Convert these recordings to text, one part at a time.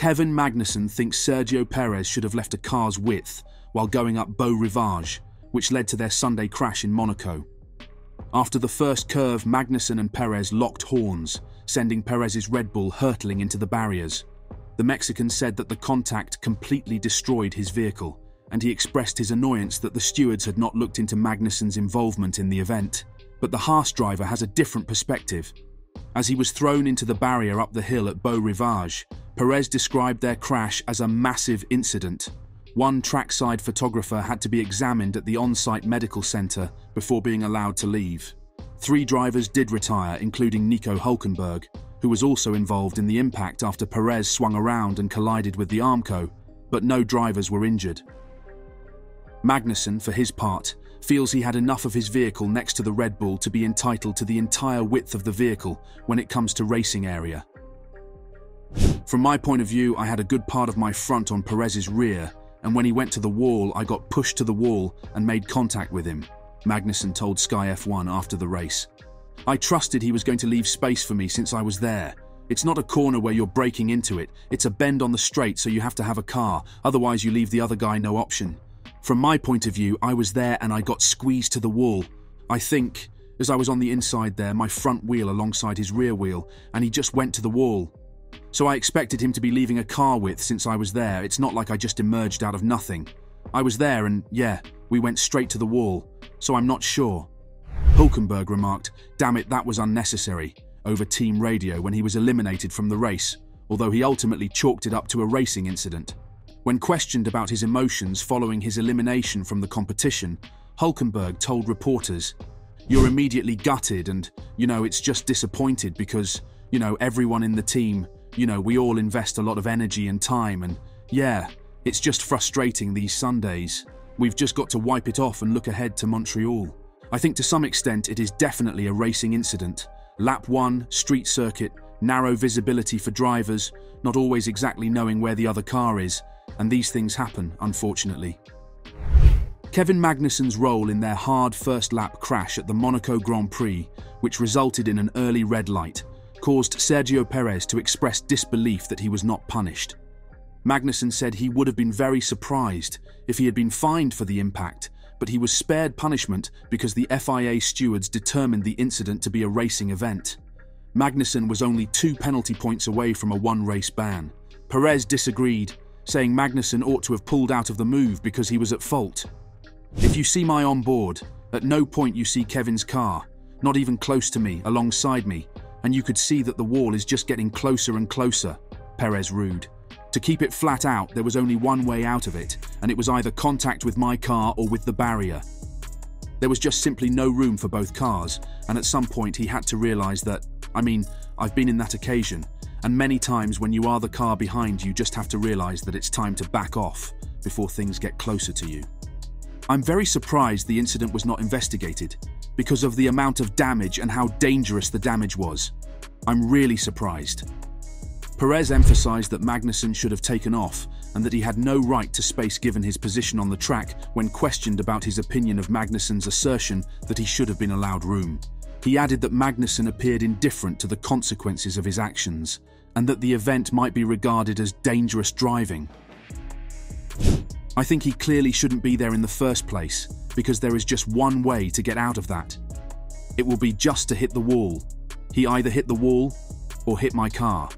Kevin Magnussen thinks Sergio Perez should have left a car's width while going up Beau Rivage, which led to their Sunday crash in Monaco. After the first curve, Magnussen and Perez locked horns, sending Perez's Red Bull hurtling into the barriers. The Mexican said that the contact completely destroyed his vehicle, and he expressed his annoyance that the stewards had not looked into Magnussen's involvement in the event. But the Haas driver has a different perspective. As he was thrown into the barrier up the hill at Beau Rivage, Perez described their crash as a massive incident. One trackside photographer had to be examined at the on-site medical center before being allowed to leave. 3 drivers did retire, including Nico Hülkenberg, who was also involved in the impact after Perez swung around and collided with the Armco, but no drivers were injured. Magnussen, for his part, feels he had enough of his vehicle next to the Red Bull to be entitled to the entire width of the vehicle when it comes to racing area. From my point of view, I had a good part of my front on Perez's rear, and when he went to the wall, I got pushed to the wall and made contact with him, Magnussen told Sky F1 after the race. I trusted he was going to leave space for me since I was there. It's not a corner where you're braking into it, it's a bend on the straight, so you have to have a car, otherwise you leave the other guy no option. From my point of view, I was there and I got squeezed to the wall. I think, as I was on the inside there, my front wheel alongside his rear wheel, and he just went to the wall. So I expected him to be leaving a car width since I was there. It's not like I just emerged out of nothing. I was there and, yeah, we went straight to the wall, so I'm not sure. Hülkenberg remarked, "Damn it, that was unnecessary," over team radio when he was eliminated from the race, although he ultimately chalked it up to a racing incident. When questioned about his emotions following his elimination from the competition, Hülkenberg told reporters, "You're immediately gutted and, it's just disappointed because, everyone in the team, we all invest a lot of energy and time and, yeah, it's just frustrating these Sundays. We've just got to wipe it off and look ahead to Montreal." I think to some extent it is definitely a racing incident. Lap 1, street circuit, narrow visibility for drivers, not always exactly knowing where the other car is, and these things happen, unfortunately. Kevin Magnussen's role in their hard first lap crash at the Monaco Grand Prix, which resulted in an early red light, caused Sergio Perez to express disbelief that he was not punished. Magnussen said he would have been very surprised if he had been fined for the impact, but he was spared punishment because the FIA stewards determined the incident to be a racing event. Magnussen was only 2 penalty points away from a 1-race ban. Perez disagreed, saying Magnussen ought to have pulled out of the move because he was at fault. "If you see my onboard, at no point you see Kevin's car, not even close to me, alongside me, and you could see that the wall is just getting closer and closer," Perez rued. To keep it flat out, there was only one way out of it, and it was either contact with my car or with the barrier. There was just simply no room for both cars, and at some point he had to realise that, I've been in that occasion, and many times when you are the car behind you just have to realise that it's time to back off before things get closer to you. I'm very surprised the incident was not investigated, because of the amount of damage and how dangerous the damage was. I'm really surprised. Perez emphasised that Magnussen should have taken off and that he had no right to space given his position on the track when questioned about his opinion of Magnussen's assertion that he should have been allowed room. He added that Magnussen appeared indifferent to the consequences of his actions and that the event might be regarded as dangerous driving. I think he clearly shouldn't be there in the first place because there is just one way to get out of that. It will be just to hit the wall. He either hit the wall or hit my car.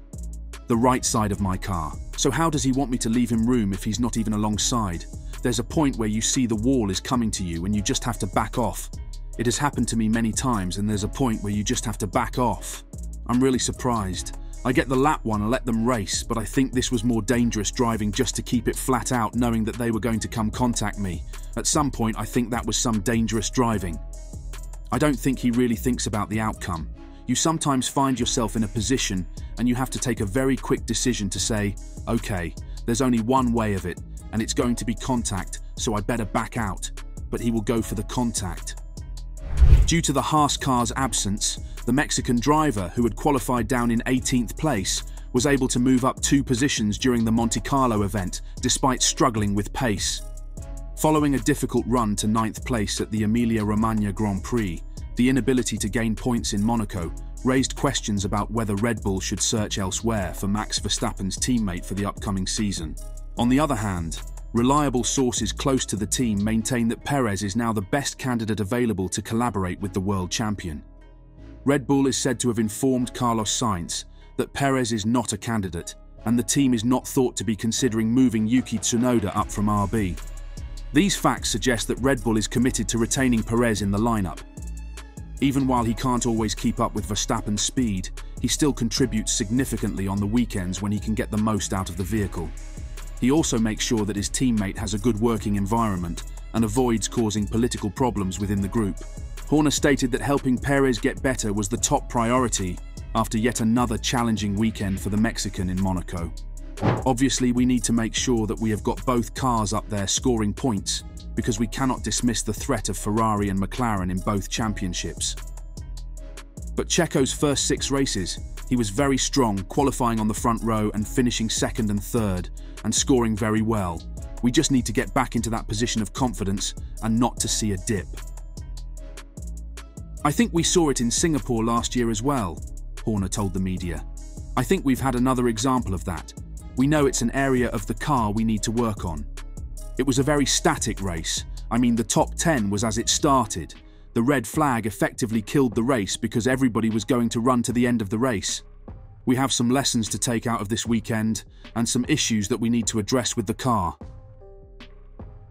The right side of my car. So how does he want me to leave him room if he's not even alongside? There's a point where you see the wall is coming to you and you just have to back off. It has happened to me many times and there's a point where you just have to back off. I'm really surprised. I get the lap one and let them race, but I think this was more dangerous driving just to keep it flat out knowing that they were going to come contact me. At some point I think that was some dangerous driving. I don't think he really thinks about the outcome. You sometimes find yourself in a position and you have to take a very quick decision to say, okay, there's only one way of it and it's going to be contact, so I better back out. But he will go for the contact. Due to the Haas car's absence, the Mexican driver, who had qualified down in 18th place, was able to move up 2 positions during the Monte Carlo event, despite struggling with pace. Following a difficult run to 9th place at the Emilia-Romagna Grand Prix, the inability to gain points in Monaco raised questions about whether Red Bull should search elsewhere for Max Verstappen's teammate for the upcoming season. On the other hand, reliable sources close to the team maintain that Perez is now the best candidate available to collaborate with the world champion. Red Bull is said to have informed Carlos Sainz that Perez is not a candidate, and the team is not thought to be considering moving Yuki Tsunoda up from RB. These facts suggest that Red Bull is committed to retaining Perez in the lineup. Even while he can't always keep up with Verstappen's speed, he still contributes significantly on the weekends when he can get the most out of the vehicle. He also makes sure that his teammate has a good working environment and avoids causing political problems within the group. Horner stated that helping Perez get better was the top priority after yet another challenging weekend for the Mexican in Monaco. Obviously, we need to make sure that we have got both cars up there scoring points, because we cannot dismiss the threat of Ferrari and McLaren in both championships. But Checo's first 6 races, he was very strong, qualifying on the front row and finishing second and third, and scoring very well. We just need to get back into that position of confidence and not to see a dip. I think we saw it in Singapore last year as well, Horner told the media. I think we've had another example of that. We know it's an area of the car we need to work on. It was a very static race. I mean, the top 10 was as it started. The red flag effectively killed the race because everybody was going to run to the end of the race. We have some lessons to take out of this weekend and some issues that we need to address with the car.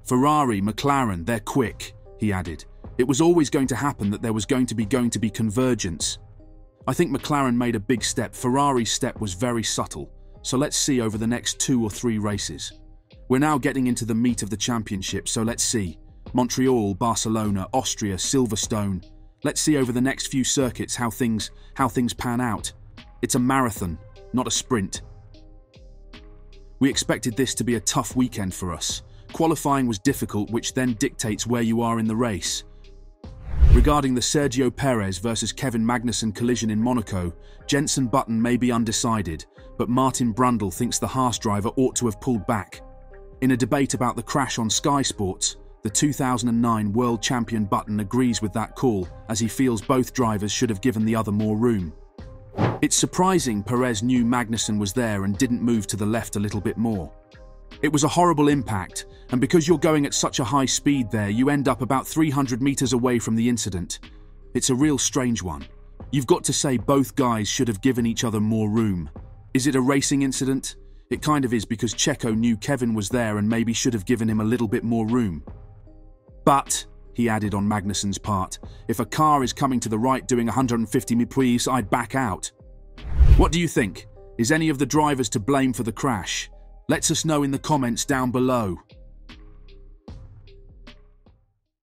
Ferrari, McLaren, they're quick, he added. It was always going to happen that there was going to be convergence. I think McLaren made a big step. Ferrari's step was very subtle. So let's see over the next 2 or 3 races. We're now getting into the meat of the championship, so let's see. Montreal, Barcelona, Austria, Silverstone. Let's see over the next few circuits how things pan out. It's a marathon, not a sprint. We expected this to be a tough weekend for us. Qualifying was difficult, which then dictates where you are in the race. Regarding the Sergio Perez versus Kevin Magnussen collision in Monaco, Jenson Button may be undecided, but Martin Brundle thinks the Haas driver ought to have pulled back. In a debate about the crash on Sky Sports, the 2009 world champion Button agrees with that call, as he feels both drivers should have given the other more room. It's surprising Perez knew Magnussen was there and didn't move to the left a little bit more. It was a horrible impact, and because you're going at such a high speed there, you end up about 300 meters away from the incident. It's a real strange one. You've got to say both guys should have given each other more room. Is it a racing incident? It kind of is, because Checo knew Kevin was there and maybe should have given him a little bit more room. But, he added on Magnussen's part, if a car is coming to the right doing 150 mph, I'd back out. What do you think? Is any of the drivers to blame for the crash? Let us know in the comments down below.